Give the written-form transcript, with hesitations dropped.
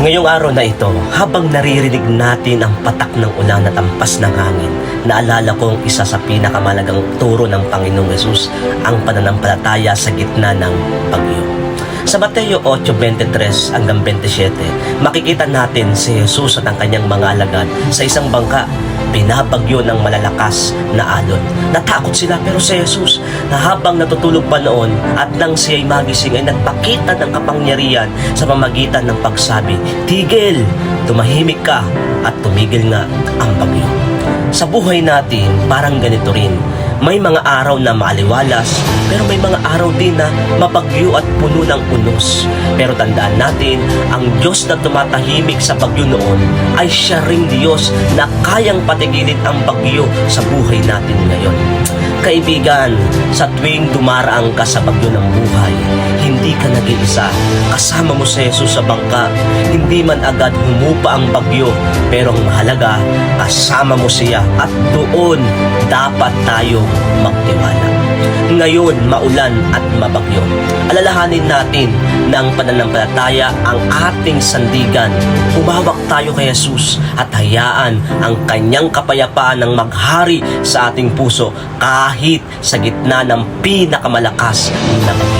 Ngayong araw na ito, habang naririnig natin ang patak ng ulan at ampas ng hangin, naalala kong isa sa pinakamalagang turo ng Panginoong Hesus, ang pananampalataya sa gitna ng bagyo. Sa Mateo 8:23 hanggang 27, makikita natin si Jesus at ang kanyang mga alagad sa isang bangka. Binabagyo ng malalakas na alon. Natakot sila, pero si Jesus na habang natutulog pa noon at nang siya'y magising ay nagpakita ng kapangyarihan sa pamamagitan ng pagsabi, "Tigil! Tumahimik ka!" At tumigil nga ang bagyo. Sa buhay natin, parang ganito rin. May mga araw na maaliwalas, pero may mga araw din na mabagyo at puno ng unos. Pero tandaan natin, ang Diyos na tumatahimik sa bagyo noon ay siya ring Diyos na kayang patigilin ang bagyo sa buhay natin ngayon. Kaibigan, sa tuwing dumaraang ka sa bagyo ng buhay, hindi ka nag-iisa. Kasama mo si Jesus sa bangka. Hindi man agad humupa ang bagyo, pero ang mahalaga, kasama mo siya at doon dapat tayo magtiwala. Ngayon, maulan at mabagyo. Alalahanin natin na ang pananampalataya ang ating sandigan. Umawak tayo kay Jesus at hayaan ang kanyang kapayapaan ng maghari sa ating puso kahit sa gitna ng pinakamalakas na bagyo.